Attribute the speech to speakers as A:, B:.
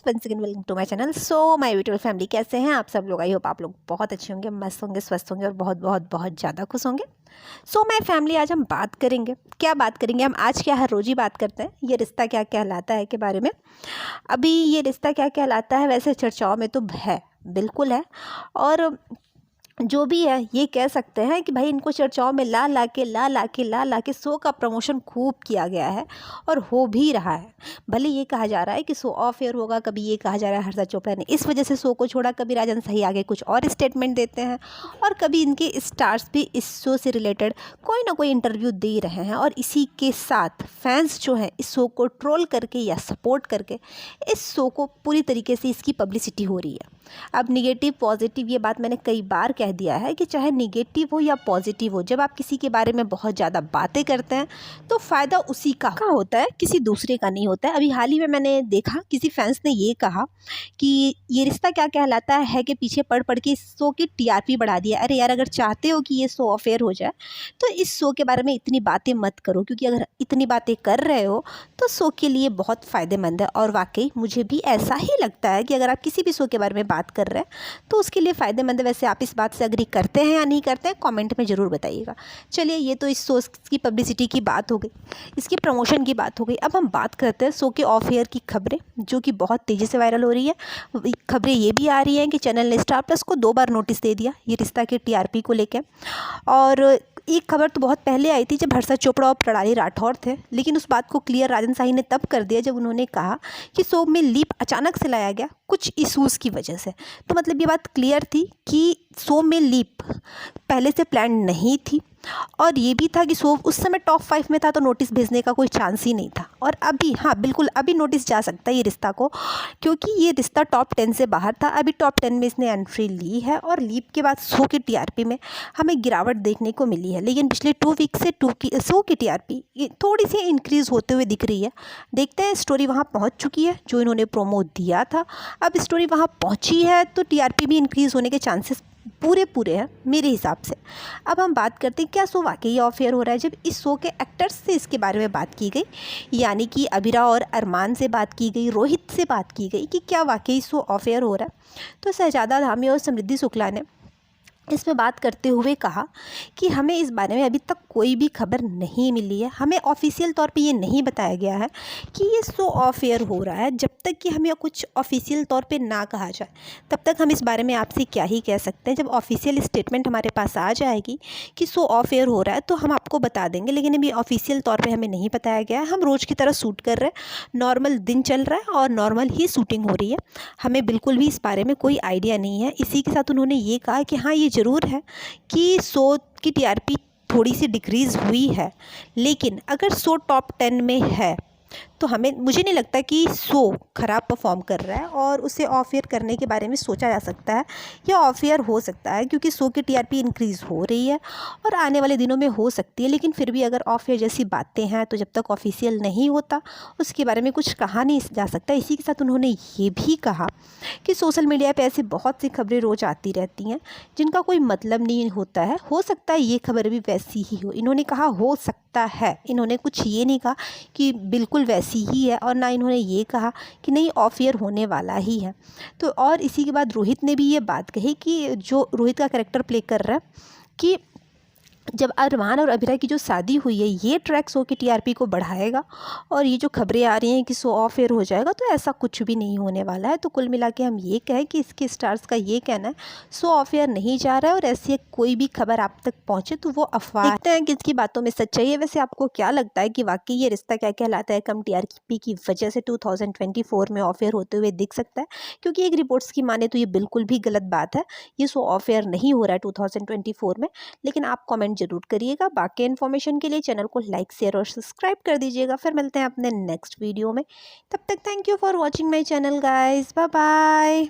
A: Once again welcome to my channel. So my beautiful family, कैसे हैं आप सब लोग? आई होप आप लोग बहुत अच्छे होंगे, मस्त होंगे, स्वस्थ होंगे और बहुत बहुत बहुत ज़्यादा खुश होंगे। सो माय फैमिली, आज हम बात करेंगे, क्या बात करेंगे हम आज, क्या हर रोज़ ही बात करते हैं ये रिश्ता क्या कहलाता है के बारे में। अभी ये रिश्ता क्या कहलाता है वैसे चर्चाओं में तो है, बिल्कुल है। और जो भी है ये कह सकते हैं कि भाई इनको चर्चाओं में ला के शो का प्रमोशन खूब किया गया है और हो भी रहा है। भले ये कहा जा रहा है कि शो ऑफ एयर होगा, कभी ये कहा जा रहा है हर्षद चोपड़ा ने इस वजह से शो को छोड़ा, कभी राजन सही आगे कुछ और स्टेटमेंट देते हैं और कभी इनके स्टार्स भी इस शो से रिलेटेड कोई ना कोई इंटरव्यू दे रहे हैं। और इसी के साथ फैंस जो हैं इस शो को ट्रोल करके या सपोर्ट करके इस शो को पूरी तरीके से इसकी पब्लिसिटी हो रही है। अब निगेटिव पॉजिटिव ये बात मैंने कई बार कह दिया है कि चाहे निगेटिव हो या पॉजिटिव हो, जब आप किसी के बारे में बहुत ज़्यादा बातें करते हैं तो फ़ायदा उसी का होता है, किसी दूसरे का नहीं होता है। अभी हाल ही में मैंने देखा किसी फैंस ने ये कहा कि ये रिश्ता क्या कहलाता है कि पीछे पढ़ के इस शो की टीआरपी बढ़ा दिया। अरे यार, अगर चाहते हो कि ये शो ऑफ एयर हो जाए तो इस शो के बारे में इतनी बातें मत करो, क्योंकि अगर इतनी बातें कर रहे हो तो शो के लिए बहुत फ़ायदेमंद है। और वाकई मुझे भी ऐसा ही लगता है कि अगर आप किसी भी शो के बारे में बात कर रहे हैं तो उसके लिए फ़ायदेमंद है। वैसे आप इस बात से एग्री करते हैं या नहीं करते हैं, कमेंट में ज़रूर बताइएगा। चलिए, ये तो इस शो की पब्लिसिटी की बात हो गई, इसकी प्रमोशन की बात हो गई। अब हम बात करते हैं शो के ऑफ एयर की खबरें, जो कि बहुत तेज़ी से वायरल हो रही है। खबरें ये भी आ रही हैं कि चैनल ने स्टार प्लस को 2 बार नोटिस दे दिया ये रिश्ता के टीआरपी को लेकर। और एक खबर तो बहुत पहले आई थी जब हर्षद चोपड़ा और प्रणाली राठौर थे, लेकिन उस बात को क्लियर राजन साही ने तब कर दिया जब उन्होंने कहा कि शो में लीप अचानक से लाया गया कुछ इशूज़ की वजह से। तो मतलब ये बात क्लियर थी कि शो में लीप पहले से प्लान नहीं थी। और ये भी था कि शो उस समय टॉप 5 में था तो नोटिस भेजने का कोई चांस ही नहीं था। और अभी, हाँ बिल्कुल, अभी नोटिस जा सकता है ये रिश्ता को, क्योंकि ये रिश्ता टॉप 10 से बाहर था। अभी टॉप 10 में इसने एंट्री ली है और लीप के बाद शो की टीआरपी में हमें गिरावट देखने को मिली है। लेकिन पिछले 2 वीक से शो की टीआरपी थोड़ी सी इंक्रीज़ होते हुए दिख रही है। देखते हैं, स्टोरी वहाँ पहुँच चुकी है जो इन्होंने प्रोमो दिया था। अब स्टोरी वहाँ पहुँची है तो टीआरपी भी इंक्रीज़ होने के चांसेस पूरे हैं मेरे हिसाब से। अब हम बात करते हैं क्या शो वाकई ऑफ एयर हो रहा है। जब इस शो के एक्टर्स से इसके बारे में बात की गई, यानी कि अभिरा और अरमान से बात की गई, रोहित से बात की गई कि क्या वाकई शो ऑफ एयर हो रहा है, तो शहजादा धामी और समृद्धि शुक्ला ने इसमें बात करते हुए कहा कि हमें इस बारे में अभी तक कोई भी खबर नहीं मिली है। हमें ऑफिशियल तौर पे ये नहीं बताया गया है कि ये शो ऑफ एयर हो रहा है। जब तक कि हमें कुछ ऑफिशियल तौर पे ना कहा जाए तब तक हम इस बारे में आपसे क्या ही कह सकते हैं। जब ऑफिशियल स्टेटमेंट हमारे पास आ जाएगी कि शो ऑफ एयर हो रहा है तो हम आपको बता देंगे, लेकिन अभी ऑफिशियल तौर पर हमें नहीं बताया गया है। हम रोज़ की तरह शूट कर रहे हैं, नॉर्मल दिन चल रहा है और नॉर्मल ही शूटिंग हो रही है। हमें बिल्कुल भी इस बारे में कोई आइडिया नहीं है। इसी के साथ उन्होंने ये कहा कि हाँ, ये ज़रूर है कि शो की टीआरपी थोड़ी सी डिक्रीज़ हुई है, लेकिन अगर शो टॉप 10 में है तो मुझे नहीं लगता कि शो ख़राब परफॉर्म कर रहा है और उसे ऑफ एयर करने के बारे में सोचा जा सकता है या ऑफ एयर हो सकता है, क्योंकि शो की टीआरपी इंक्रीज़ हो रही है और आने वाले दिनों में हो सकती है। लेकिन फिर भी अगर ऑफ एयर जैसी बातें हैं तो जब तक ऑफिशियल नहीं होता उसके बारे में कुछ कहा नहीं जा सकता। इसी के साथ उन्होंने ये भी कहा कि सोशल मीडिया पे ऐसी बहुत सी खबरें रोज़ आती रहती हैं जिनका कोई मतलब नहीं होता है। हो सकता है ये खबर भी वैसी ही हो। इन्होंने कहा हो सकता है, इन्होंने कुछ ये नहीं कहा कि बिल्कुल वैसी ही है, और ना इन्होंने ये कहा कि नहीं ऑफ एयर होने वाला ही है। तो और इसी के बाद रोहित ने भी ये बात कही कि जो रोहित का कैरेक्टर प्ले कर रहा है कि जब अरमान और अभिरा की जो शादी हुई है ये ट्रैक शो की टीआरपी को बढ़ाएगा। और ये जो खबरें आ रही हैं कि शो ऑफ एयर हो जाएगा, तो ऐसा कुछ भी नहीं होने वाला है। तो कुल मिला के हम ये कहें कि इसके स्टार्स का ये कहना है शो ऑफ एयर नहीं जा रहा है और ऐसी कोई भी खबर आप तक पहुंचे तो वो अफवाह। देखते हैं कि इसकी बातों में सच्चाई है। वैसे आपको क्या लगता है कि वाकई ये रिश्ता क्या कहलाता है कम टीआरपी की वजह से 2024 में ऑफ एयर होते हुए दिख सकता है? क्योंकि एक रिपोर्ट्स की माने तो ये बिल्कुल भी गलत बात है। ये शो ऑफ एयर नहीं हो रहा है 2024 में। लेकिन आप कमेंट जरूर करिएगा। बाकी इन्फॉर्मेशन के लिए चैनल को लाइक, शेयर और सब्सक्राइब कर दीजिएगा। फिर मिलते हैं अपने नेक्स्ट वीडियो में। तब तक thank you for watching my channel guys. Bye bye.